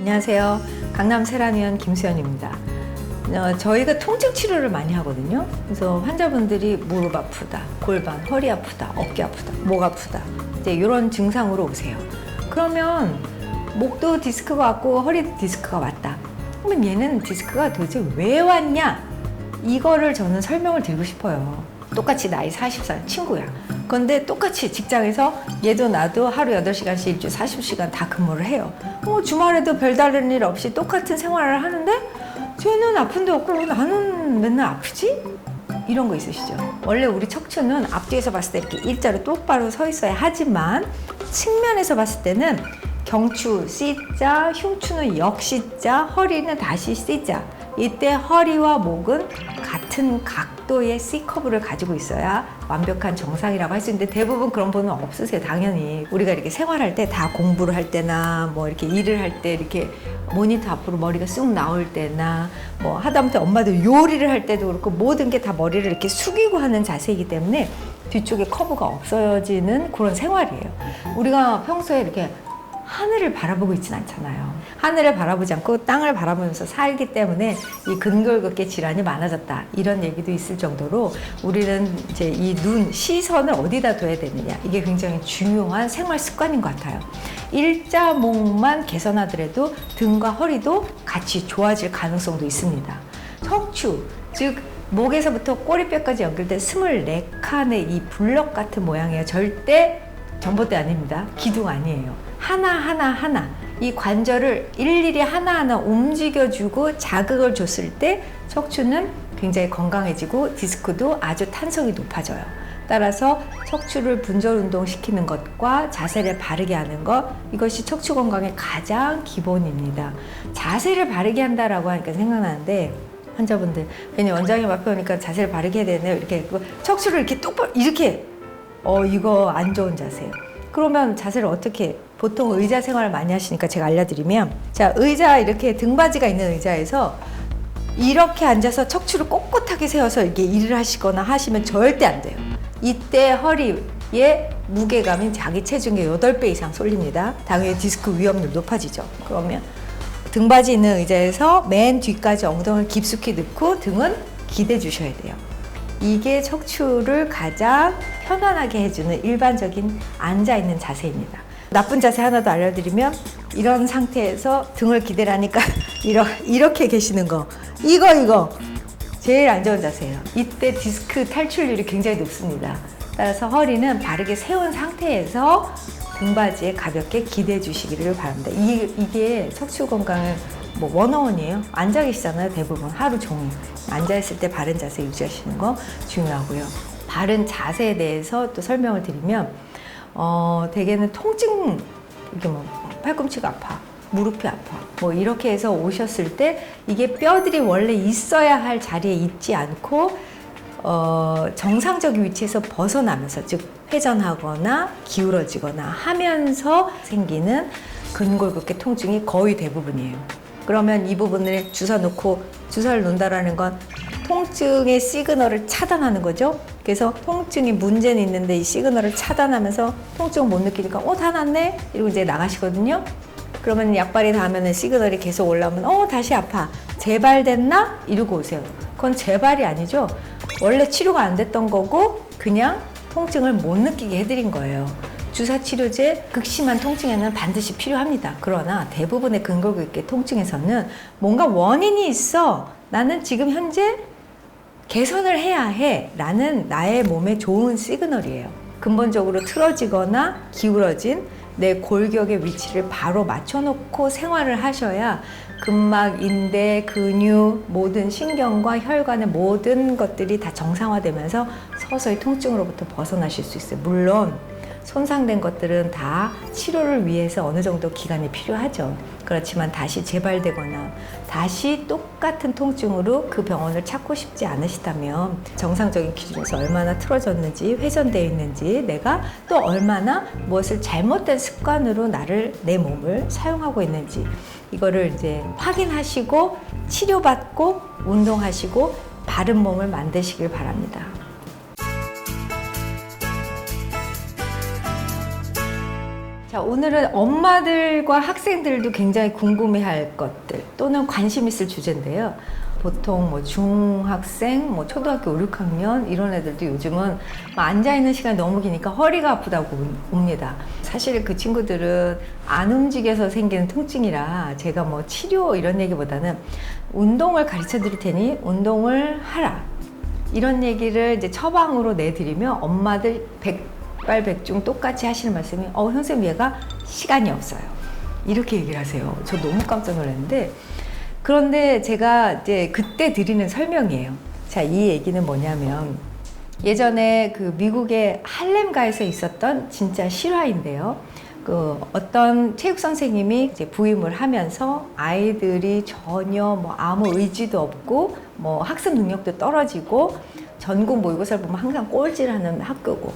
안녕하세요. 강남 세라니언 김수연입니다. 저희가 통증 치료를 많이 하거든요. 그래서 환자분들이 무릎 아프다, 골반, 허리 아프다, 어깨 아프다, 목 아프다 이제 이런 증상으로 오세요. 그러면 목도 디스크가 왔고 허리도 디스크가 왔다. 그러면 얘는 디스크가 도대체 왜 왔냐? 이거를 저는 설명을 드리고 싶어요. 똑같이 나이 40살 친구야. 그런데 똑같이 직장에서 얘도 나도 하루 8시간씩 일주일 40시간 다 근무를 해요. 주말에도 별다른 일 없이 똑같은 생활을 하는데 쟤는 아픈 데 없고 왜 나는 맨날 아프지? 이런 거 있으시죠? 원래 우리 척추는 앞뒤에서 봤을 때 이렇게 일자로 똑바로 서 있어야 하지만 측면에서 봤을 때는 경추 C자, 흉추는 역C자, 허리는 다시 C자. 이때 허리와 목은 같은 각도의 C커브를 가지고 있어야 완벽한 정상이라고 할 수 있는데 대부분 그런 분은 없으세요. 당연히 우리가 이렇게 생활할 때 다 공부를 할 때나 뭐 이렇게 일을 할 때 이렇게 모니터 앞으로 머리가 쑥 나올 때나 뭐 하다못해 엄마도 요리를 할 때도 그렇고 모든 게 다 머리를 이렇게 숙이고 하는 자세이기 때문에 뒤쪽에 커브가 없어지는 그런 생활이에요. 우리가 평소에 이렇게 하늘을 바라보고 있진 않잖아요. 하늘을 바라보지 않고 땅을 바라보면서 살기 때문에 이 근골격계 질환이 많아졌다. 이런 얘기도 있을 정도로 우리는 이제 이 눈, 시선을 어디다 둬야 되느냐. 이게 굉장히 중요한 생활 습관인 것 같아요. 일자목만 개선하더라도 등과 허리도 같이 좋아질 가능성도 있습니다. 척추, 즉 목에서부터 꼬리뼈까지 연결된 24칸의 이 블럭 같은 모양이에요. 절대 전봇대 아닙니다. 기둥 아니에요. 하나 이 관절을 일일이 하나하나 움직여주고 자극을 줬을 때 척추는 굉장히 건강해지고 디스크도 아주 탄성이 높아져요. 따라서 척추를 분절 운동시키는 것과 자세를 바르게 하는 것, 이것이 척추 건강의 가장 기본입니다. 자세를 바르게 한다라고 하니까 생각나는데 환자분들 괜히 원장님 앞에 오니까 자세를 바르게 해야 되네요. 이렇게 척추를 이렇게 똑바로 이렇게 이거 안 좋은 자세예요. 그러면 자세를 어떻게 보통 의자 생활을 많이 하시니까 제가 알려드리면 자 의자 이렇게 등받이가 있는 의자에서 이렇게 앉아서 척추를 꼿꼿하게 세워서 이렇게 일을 하시거나 하시면 절대 안 돼요. 이때 허리에 무게감이 자기 체중의 8배 이상 쏠립니다. 당연히 디스크 위험률 높아지죠. 그러면 등받이 있는 의자에서 맨 뒤까지 엉덩이를 깊숙이 넣고 등은 기대 주셔야 돼요. 이게 척추를 가장 편안하게 해주는 일반적인 앉아있는 자세입니다. 나쁜 자세 하나 더 알려드리면 이런 상태에서 등을 기대라니까 이렇게 계시는 거 이거 제일 안 좋은 자세예요. 이때 디스크 탈출률이 굉장히 높습니다. 따라서 허리는 바르게 세운 상태에서 등받이에 가볍게 기대 주시기를 바랍니다. 이게 척추 건강을 원어원이에요. 앉아 계시잖아요. 대부분 하루 종일 앉아있을 때 바른 자세 유지하시는 거 중요하고요. 바른 자세에 대해서 또 설명을 드리면 대개는 통증, 이게 팔꿈치가 아파, 무릎이 아파 이렇게 해서 오셨을 때 이게 뼈들이 원래 있어야 할 자리에 있지 않고 정상적인 위치에서 벗어나면서 즉 회전하거나 기울어지거나 하면서 생기는 근골격계 통증이 거의 대부분이에요. 그러면 이 부분을 주사를 놓는다라는 건 통증의 시그널을 차단하는 거죠. 그래서 통증이 문제는 있는데 이 시그널을 차단하면서 통증을 못 느끼니까 다 났네? 이러고 이제 나가시거든요. 그러면 약발이 닿으면 시그널이 계속 올라오면 다시 아파. 재발됐나? 이러고 오세요. 그건 재발이 아니죠. 원래 치료가 안 됐던 거고 그냥 통증을 못 느끼게 해드린 거예요. 주사 치료제 극심한 통증에는 반드시 필요합니다. 그러나 대부분의 근골격계 통증에서는 뭔가 원인이 있어. 나는 지금 현재 개선을 해야 해. 라는 나의 몸에 좋은 시그널이에요. 근본적으로 틀어지거나 기울어진 내 골격의 위치를 바로 맞춰놓고 생활을 하셔야 근막, 인대, 근육, 모든 신경과 혈관의 모든 것들이 다 정상화되면서 서서히 통증으로부터 벗어나실 수 있어요. 물론 손상된 것들은 다 치료를 위해서 어느 정도 기간이 필요하죠. 그렇지만 다시 재발되거나 다시 똑같은 통증으로 그 병원을 찾고 싶지 않으시다면 정상적인 기준에서 얼마나 틀어졌는지 회전되어 있는지 내가 또 얼마나 무엇을 잘못된 습관으로 내 몸을 사용하고 있는지 이거를 이제 확인하시고 치료받고 운동하시고 바른 몸을 만드시길 바랍니다. 자, 오늘은 엄마들과 학생들도 굉장히 궁금해할 것들 또는 관심 있을 주제인데요. 보통 뭐 중학생, 뭐 초등학교 5, 6학년 이런 애들도 요즘은 앉아있는 시간이 너무 기니까 허리가 아프다고 옵니다. 사실 그 친구들은 안 움직여서 생기는 통증이라 제가 뭐 치료 이런 얘기보다는 운동을 가르쳐 드릴 테니 운동을 하라. 이런 얘기를 이제 처방으로 내드리면 엄마들 백발백중 똑같이 하시는 말씀이 선생님 얘가 시간이 없어요. 이렇게 얘기를 하세요. 저 너무 깜짝 놀랐는데 그런데 제가 이제 그때 드리는 설명이에요. 자, 이 얘기는 뭐냐면 예전에 그 미국의 할렘가에서 있었던 진짜 실화인데요. 그 어떤 체육 선생님이 이제 부임을 하면서 아이들이 전혀 뭐 아무 의지도 없고 뭐 학습 능력도 떨어지고 전국 모의고사를 보면 항상 꼴찌하는 학교고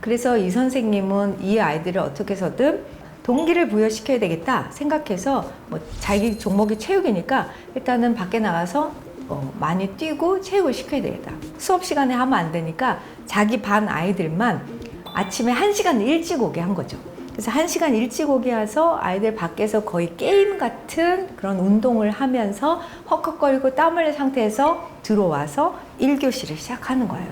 그래서 이 선생님은 이 아이들을 어떻게 해서든 동기를 부여시켜야 되겠다 생각해서 뭐 자기 종목이 체육이니까 일단은 밖에 나가서 많이 뛰고 체육을 시켜야 되겠다. 수업 시간에 하면 안 되니까 자기 반 아이들만 아침에 1시간 일찍 오게 한 거죠. 그래서 1시간 일찍 오게 해서 아이들 밖에서 거의 게임 같은 그런 운동을 하면서 헉헉거리고 땀 흘린 상태에서 들어와서 1교시를 시작하는 거예요.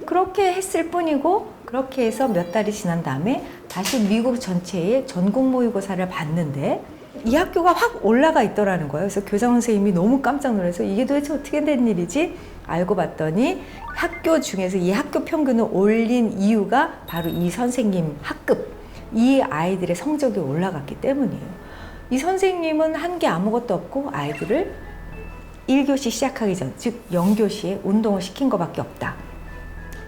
그렇게 했을 뿐이고 그렇게 해서 몇 달이 지난 다음에 다시 미국 전체의 전국 모의고사를 봤는데 이 학교가 확 올라가 있더라는 거예요. 그래서 교장 선생님이 너무 깜짝 놀라서 이게 도대체 어떻게 된 일이지? 알고 봤더니 학교 중에서 이 학교 평균을 올린 이유가 바로 이 선생님 학급, 이 아이들의 성적이 올라갔기 때문이에요. 이 선생님은 한 게 아무것도 없고 아이들을 1교시 시작하기 전, 즉 0교시에 운동을 시킨 것밖에 없다.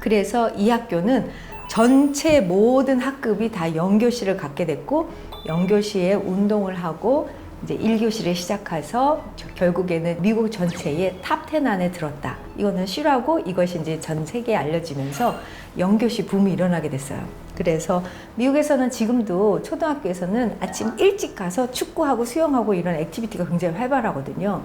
그래서 이 학교는 전체 모든 학급이 다 0교시를 갖게 됐고 0교시에 운동을 하고 이제 1교시를 시작해서 결국에는 미국 전체의 탑 10 안에 들었다. 이거는 실화고 이것이 이제 전 세계에 알려지면서 0교시 붐이 일어나게 됐어요. 그래서 미국에서는 지금도 초등학교에서는 아침 일찍 가서 축구하고 수영하고 이런 액티비티가 굉장히 활발하거든요.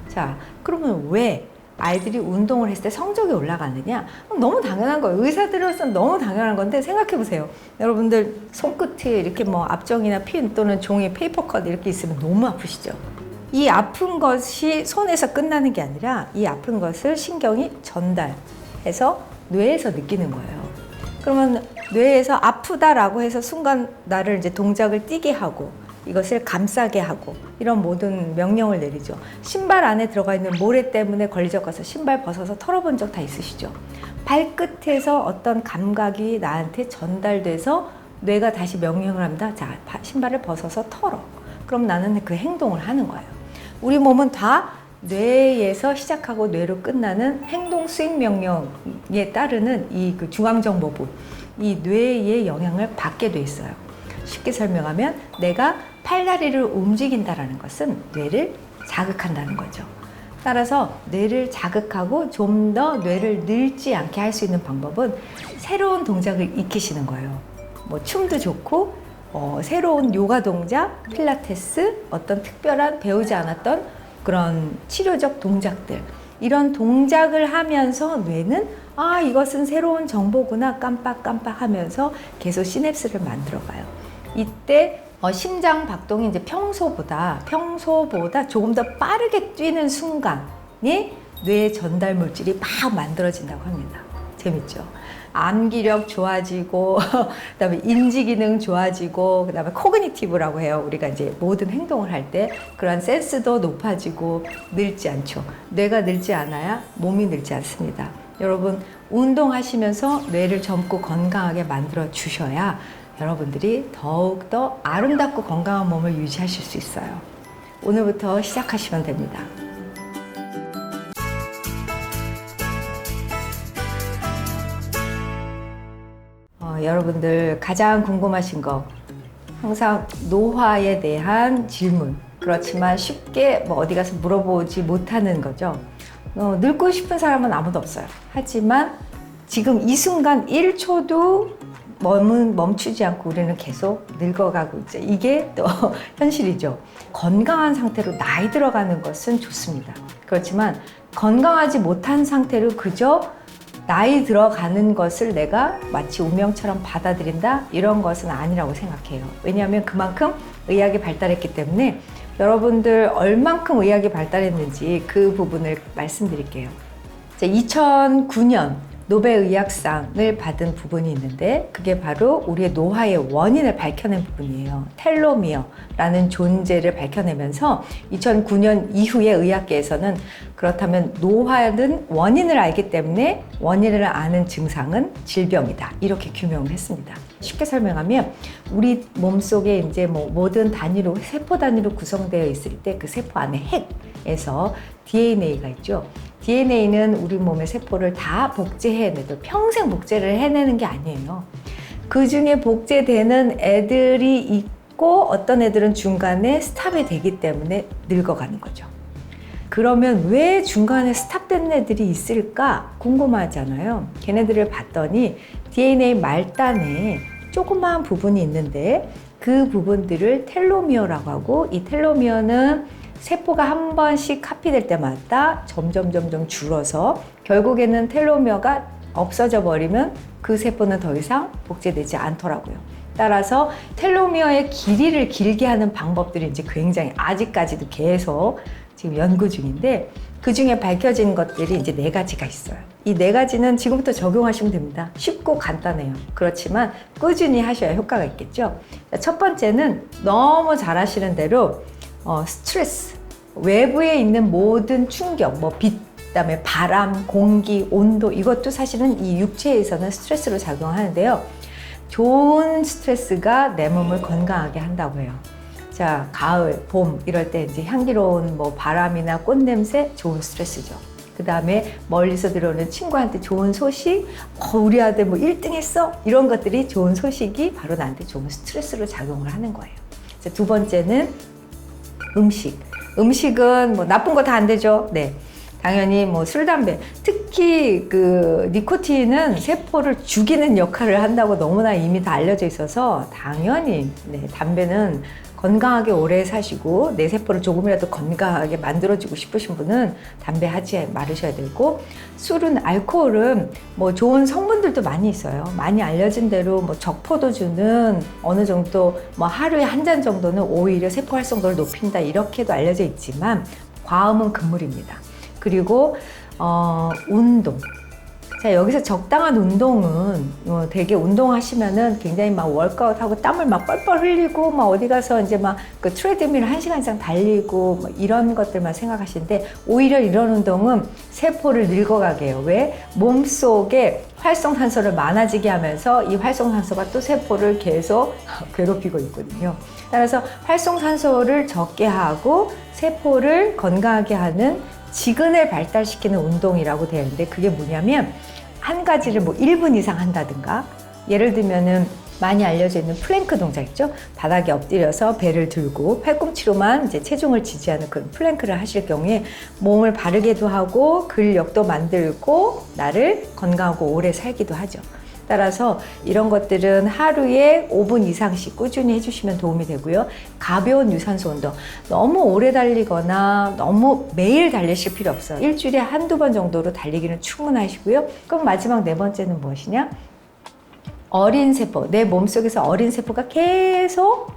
자, 그러면 왜 아이들이 운동을 했을 때 성적이 올라가느냐? 너무 당연한 거예요. 의사들로서는 너무 당연한 건데 생각해 보세요. 여러분들 손끝에 이렇게 뭐 압정이나 핀 또는 종이 페이퍼 컷 이렇게 있으면 너무 아프시죠? 이 아픈 것이 손에서 끝나는 게 아니라 이 아픈 것을 신경이 전달해서 뇌에서 느끼는 거예요. 그러면 뇌에서 아프다라고 해서 순간 나를 이제 동작을 뛰게 하고 이것을 감싸게 하고 이런 모든 명령을 내리죠. 신발 안에 들어가 있는 모래 때문에 걸리적가서 신발 벗어서 털어본 적 다 있으시죠? 발끝에서 어떤 감각이 나한테 전달돼서 뇌가 다시 명령을 합니다. 자, 신발을 벗어서 털어. 그럼 나는 그 행동을 하는 거예요. 우리 몸은 다 뇌에서 시작하고 뇌로 끝나는 행동 수행 명령에 따르는 이 그 중앙정보부, 이 뇌의 영향을 받게 돼 있어요. 쉽게 설명하면 내가 팔다리를 움직인다는 것은 뇌를 자극한다는 거죠. 따라서 뇌를 자극하고 좀 더 뇌를 늙지 않게 할 수 있는 방법은 새로운 동작을 익히시는 거예요. 뭐 춤도 좋고 새로운 요가 동작, 필라테스, 어떤 특별한 배우지 않았던 그런 치료적 동작들 이런 동작을 하면서 뇌는 이것은 새로운 정보구나 깜빡깜빡 하면서 계속 시냅스를 만들어가요. 이때 심장 박동이 이제 평소보다 조금 더 빠르게 뛰는 순간이 뇌 전달 물질이 막 만들어진다고 합니다. 재밌죠? 암기력 좋아지고, 그다음에 인지 기능 좋아지고, 그다음에 코그니티브라고 해요. 우리가 이제 모든 행동을 할 때 그런 센스도 높아지고 늙지 않죠. 뇌가 늙지 않아야 몸이 늙지 않습니다. 여러분 운동하시면서 뇌를 젊고 건강하게 만들어 주셔야 여러분들이 더욱더 아름답고 건강한 몸을 유지하실 수 있어요. 오늘부터 시작하시면 됩니다. 여러분들 가장 궁금하신 거 항상 노화에 대한 질문 그렇지만 쉽게 뭐 어디 가서 물어보지 못하는 거죠. 늙고 싶은 사람은 아무도 없어요. 하지만 지금 이 순간 1초도 멈추지 않고 우리는 계속 늙어가고 있죠. 이게 또 현실이죠. 건강한 상태로 나이 들어가는 것은 좋습니다. 그렇지만 건강하지 못한 상태로 그저 나이 들어가는 것을 내가 마치 운명처럼 받아들인다? 이런 것은 아니라고 생각해요. 왜냐하면 그만큼 의학이 발달했기 때문에 여러분들 얼만큼 의학이 발달했는지 그 부분을 말씀드릴게요. 2009년 노벨의학상을 받은 부분이 있는데 그게 바로 우리의 노화의 원인을 밝혀낸 부분이에요. 텔로미어라는 존재를 밝혀내면서 2009년 이후에 의학계에서는 그렇다면 노화는 원인을 알기 때문에 원인을 아는 증상은 질병이다. 이렇게 규명을 했습니다. 쉽게 설명하면 우리 몸속에 이제 뭐 모든 단위로 세포 단위로 구성되어 있을 때 그 세포 안에 핵에서 DNA가 있죠. DNA는 우리 몸의 세포를 다 복제해내도 평생 복제를 해내는 게 아니에요. 그 중에 복제되는 애들이 있고 어떤 애들은 중간에 스탑이 되기 때문에 늙어가는 거죠. 그러면 왜 중간에 스탑된 애들이 있을까 궁금하잖아요. 걔네들을 봤더니 DNA 말단에 조그마한 부분이 있는데 그 부분들을 텔로미어라고 하고 이 텔로미어는 세포가 한 번씩 카피될 때마다 점점 줄어서 결국에는 텔로미어가 없어져 버리면 그 세포는 더 이상 복제되지 않더라고요. 따라서 텔로미어의 길이를 길게 하는 방법들이 이제 굉장히 아직까지도 계속 지금 연구 중인데 그 중에 밝혀진 것들이 이제 4가지가 있어요. 이 4가지는 지금부터 적용하시면 됩니다. 쉽고 간단해요. 그렇지만 꾸준히 하셔야 효과가 있겠죠. 첫 번째는 너무 잘 아시는 대로 스트레스, 외부에 있는 모든 충격, 뭐 빛, 그다음에 바람, 공기, 온도 이것도 사실은 이 육체에서는 스트레스로 작용하는데요. 좋은 스트레스가 내 몸을 건강하게 한다고 해요. 자, 가을, 봄 이럴 때 이제 향기로운 뭐 바람이나 꽃 냄새 좋은 스트레스죠. 그다음에 멀리서 들어오는 친구한테 좋은 소식, 우리 아들 뭐 1등 했어? 이런 것들이 좋은 소식이 바로 나한테 좋은 스트레스로 작용을 하는 거예요. 자, 두 번째는 음식은 뭐 나쁜 거 다 안 되죠. 네. 당연히 뭐 술, 담배, 특히 그 니코틴은 세포를 죽이는 역할을 한다고 너무나 이미 다 알려져 있어서 당연히 담배는 건강하게 오래 사시고 내 세포를 조금이라도 건강하게 만들어주고 싶으신 분은 담배 하지 말으셔야 되고, 술은, 알코올은 뭐 좋은 성분들도 많이 있어요. 많이 알려진 대로 뭐 적포도주는 어느 정도 뭐 하루에 한 잔 정도는 오히려 세포 활성도를 높인다 이렇게도 알려져 있지만 과음은 금물입니다. 그리고 운동. 자, 여기서 적당한 운동은 되게 운동하시면은 굉장히 막 월크아웃하고 땀을 막 뻘뻘 흘리고 막 어디 가서 이제 막 그 트레드밀 1시간 이상 달리고 뭐 이런 것들만 생각하시는데, 오히려 이런 운동은 세포를 늙어가게 해요. 왜? 몸속에 활성산소를 많아지게 하면서 이 활성산소가 또 세포를 계속 괴롭히고 있거든요. 따라서 활성산소를 적게 하고 세포를 건강하게 하는 지근을 발달시키는 운동이라고 되어 있는데, 그게 뭐냐면 한 가지를 뭐 1분 이상 한다든가, 예를 들면은 많이 알려져 있는 플랭크 동작 있죠? 바닥에 엎드려서 배를 들고 팔꿈치로만 이제 체중을 지지하는 그런 플랭크를 하실 경우에 몸을 바르게도 하고 근력도 만들고 나를 건강하고 오래 살기도 하죠. 따라서 이런 것들은 하루에 5분 이상씩 꾸준히 해주시면 도움이 되고요. 가벼운 유산소 운동, 너무 오래 달리거나 너무 매일 달리실 필요 없어요. 일주일에 한두 번 정도로 달리기는 충분하시고요. 그럼 마지막 4번째는 무엇이냐? 어린 세포, 내 몸속에서 어린 세포가 계속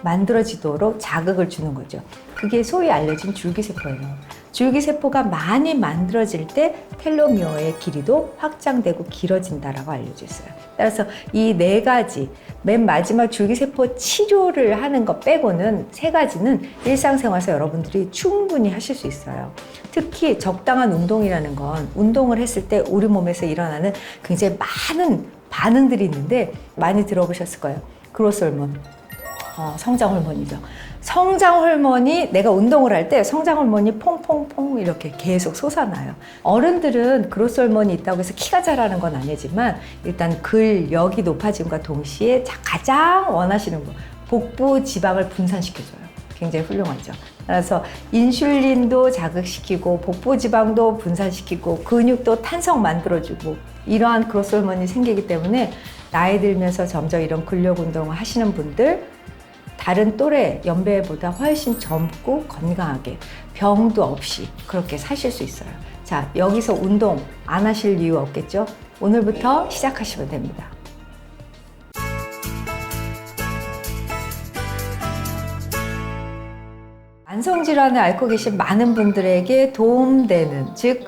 만들어지도록 자극을 주는 거죠. 그게 소위 알려진 줄기세포예요. 줄기세포가 많이 만들어질 때 텔로미어의 길이도 확장되고 길어진다라고 알려져 있어요. 따라서 이 4가지, 맨 마지막 줄기세포 치료를 하는 것 빼고는 3가지는 일상생활에서 여러분들이 충분히 하실 수 있어요. 특히 적당한 운동이라는 건, 운동을 했을 때 우리 몸에서 일어나는 굉장히 많은 반응들이 있는데 많이 들어보셨을 거예요. 그로스 호르몬, 성장 호르몬이죠. 성장 호르몬이, 내가 운동을 할 때 성장 호르몬이 퐁퐁퐁 이렇게 계속 솟아나요. 어른들은 그로스 호르몬이 있다고 해서 키가 자라는 건 아니지만 일단 근력이 높아짐과 동시에 가장 원하시는 거, 복부 지방을 분산시켜줘요. 굉장히 훌륭하죠. 그래서 인슐린도 자극시키고 복부 지방도 분산시키고 근육도 탄성 만들어주고, 이러한 그로스 호르몬이 생기기 때문에 나이 들면서 점점 이런 근력 운동을 하시는 분들 다른 또래 연배보다 훨씬 젊고 건강하게 병도 없이 그렇게 사실 수 있어요. 자, 여기서 운동 안 하실 이유 없겠죠? 오늘부터 시작하시면 됩니다. 만성질환을 앓고 계신 많은 분들에게 도움되는, 즉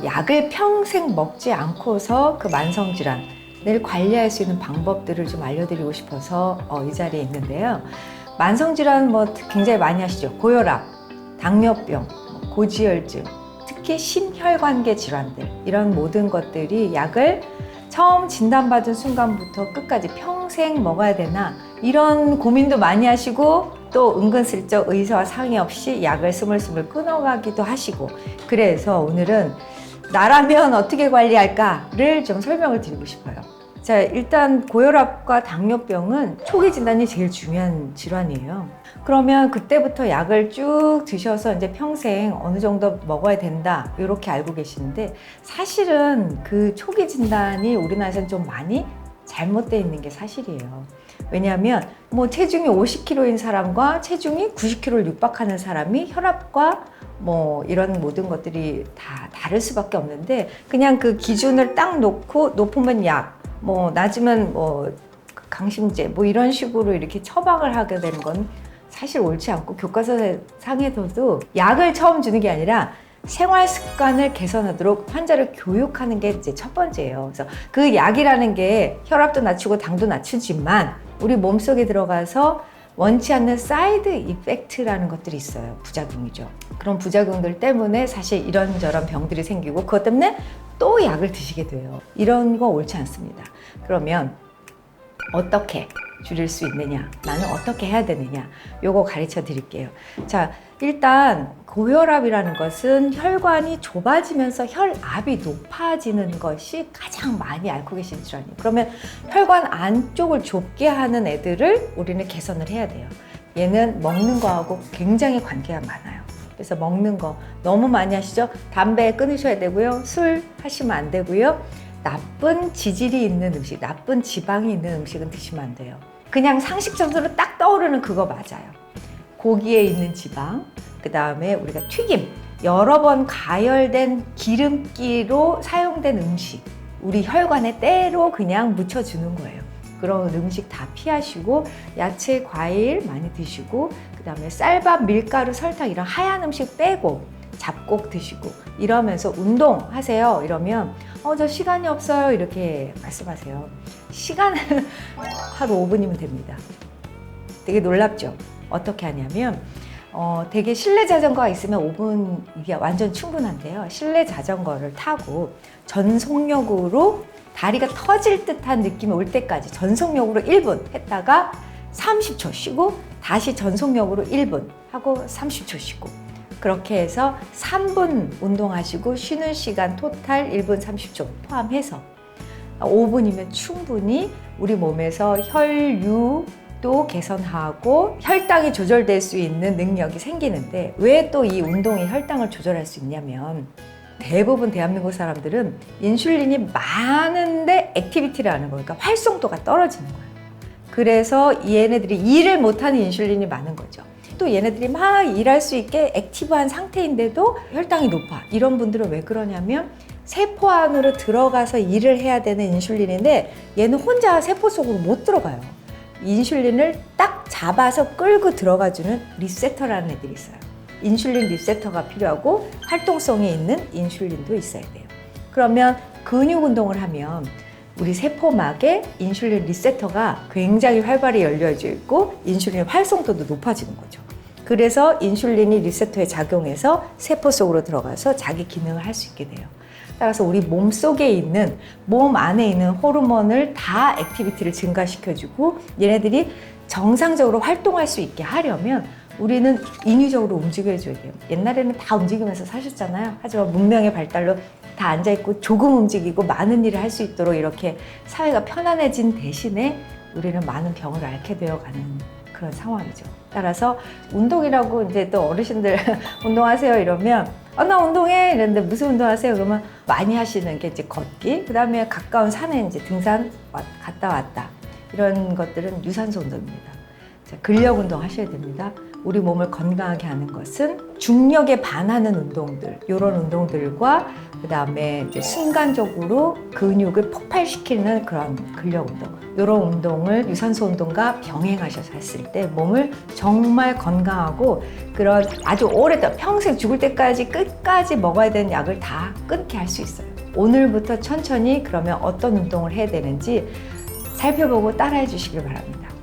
약을 평생 먹지 않고서 그 만성질환을 관리할 수 있는 방법들을 좀 알려드리고 싶어서 이 자리에 있는데요. 만성질환 굉장히 많이 하시죠. 고혈압, 당뇨병, 고지혈증, 특히 심혈관계 질환들, 이런 모든 것들이 약을 처음 진단받은 순간부터 끝까지 평생 먹어야 되나, 이런 고민도 많이 하시고 또 은근슬쩍 의사와 상의 없이 약을 스물스물 끊어가기도 하시고, 그래서 오늘은 나라면 어떻게 관리할까를 좀 설명을 드리고 싶어요. 자, 일단 고혈압과 당뇨병은 초기 진단이 제일 중요한 질환이에요. 그러면 그때부터 약을 쭉 드셔서 이제 평생 어느 정도 먹어야 된다, 이렇게 알고 계시는데, 사실은 그 초기 진단이 우리나라에서는 좀 많이 잘못되어 있는 게 사실이에요. 왜냐하면 체중이 50kg인 사람과 체중이 90kg를 육박하는 사람이 혈압과 이런 모든 것들이 다 다를 수밖에 없는데, 그냥 그 기준을 딱 놓고 높으면 약, 낮으면 강심제 이런 식으로 이렇게 처방을 하게 되는 건 사실 옳지 않고, 교과서상에서도 약을 처음 주는 게 아니라 생활 습관을 개선하도록 환자를 교육하는 게 이제 첫 번째예요. 그래서 그 약이라는 게 혈압도 낮추고 당도 낮추지만 우리 몸속에 들어가서 원치 않는 사이드 이펙트라는 것들이 있어요. 부작용이죠. 그런 부작용들 때문에 사실 이런저런 병들이 생기고, 그것 때문에 또 약을 드시게 돼요. 이런 거 옳지 않습니다. 그러면 어떻게 줄일 수 있느냐, 나는 어떻게 해야 되느냐, 요거 가르쳐 드릴게요. 자, 일단 고혈압이라는 것은 혈관이 좁아지면서 혈압이 높아지는 것이 가장 많이 앓고 계신 질환이에요. 그러면 혈관 안쪽을 좁게 하는 애들을 우리는 개선을 해야 돼요. 얘는 먹는 거하고 굉장히 관계가 많아요. 그래서 먹는 거 너무 많이 하시죠? 담배 끊으셔야 되고요. 술 하시면 안 되고요. 나쁜 지질이 있는 음식, 나쁜 지방이 있는 음식은 드시면 안 돼요. 그냥 상식적으로 딱 떠오르는 그거 맞아요. 고기에 있는 지방, 그 다음에 우리가 튀김, 여러 번 가열된 기름기로 사용된 음식, 우리 혈관에 때로 그냥 묻혀주는 거예요. 그런 음식 다 피하시고, 야채, 과일 많이 드시고, 그 다음에 쌀밥, 밀가루, 설탕 이런 하얀 음식 빼고 잡곡 드시고, 이러면서 운동하세요. 이러면 저 시간이 없어요, 이렇게 말씀하세요. 시간은 하루 5분이면 됩니다. 되게 놀랍죠? 어떻게 하냐면 되게 실내 자전거가 있으면 5분 이게 완전 충분한데요. 실내 자전거를 타고 전속력으로 다리가 터질 듯한 느낌이 올 때까지 전속력으로 1분 했다가 30초 쉬고, 다시 전속력으로 1분 하고 30초 쉬고, 그렇게 해서 3분 운동하시고 쉬는 시간 토탈 1분 30초 포함해서 5분이면 충분히 우리 몸에서 혈류도 개선하고 혈당이 조절될 수 있는 능력이 생기는데, 왜 또 이 운동이 혈당을 조절할 수 있냐면, 대부분 대한민국 사람들은 인슐린이 많은데 액티비티를 하는 거니까 활성도가 떨어지는 거예요. 그래서 얘네들이 일을 못하는 인슐린이 많은 거죠. 또 얘네들이 막 일할 수 있게 액티브한 상태인데도 혈당이 높아. 이런 분들은 왜 그러냐면 세포 안으로 들어가서 일을 해야 되는 인슐린인데 얘는 혼자 세포 속으로 못 들어가요. 인슐린을 딱 잡아서 끌고 들어가주는 리셉터라는 애들이 있어요. 인슐린 리셉터가 필요하고 활동성이 있는 인슐린도 있어야 돼요. 그러면 근육 운동을 하면 우리 세포막에 인슐린 리셉터가 굉장히 활발히 열려져 있고 인슐린 활성도도 높아지는 거죠. 그래서 인슐린이 리셉터에 작용해서 세포 속으로 들어가서 자기 기능을 할 수 있게 돼요. 따라서 우리 몸 속에 있는, 몸 안에 있는 호르몬을 다 액티비티를 증가시켜주고 얘네들이 정상적으로 활동할 수 있게 하려면 우리는 인위적으로 움직여줘야 돼요. 옛날에는 다 움직이면서 사셨잖아요. 하지만 문명의 발달로 다 앉아있고 조금 움직이고 많은 일을 할 수 있도록 이렇게 사회가 편안해진 대신에 우리는 많은 병을 앓게 되어가는 그런 상황이죠. 따라서 운동이라고 이제 또 어르신들 운동하세요 이러면 나 운동해 이랬는데 무슨 운동하세요? 그러면 많이 하시는 게 이제 걷기, 그 다음에 가까운 산에 이제 등산 갔다 왔다, 이런 것들은 유산소 운동입니다. 자, 근력 운동 하셔야 됩니다. 우리 몸을 건강하게 하는 것은 중력에 반하는 운동들, 이런 운동들과 그 다음에 이제 순간적으로 근육을 폭발시키는 그런 근력 운동, 이런 운동을 유산소 운동과 병행하셔서 했을 때 몸을 정말 건강하고 그런 아주 오랫동안 평생 죽을 때까지 끝까지 먹어야 되는 약을 다 끊게 할 수 있어요. 오늘부터 천천히 그러면 어떤 운동을 해야 되는지 살펴보고 따라해 주시길 바랍니다.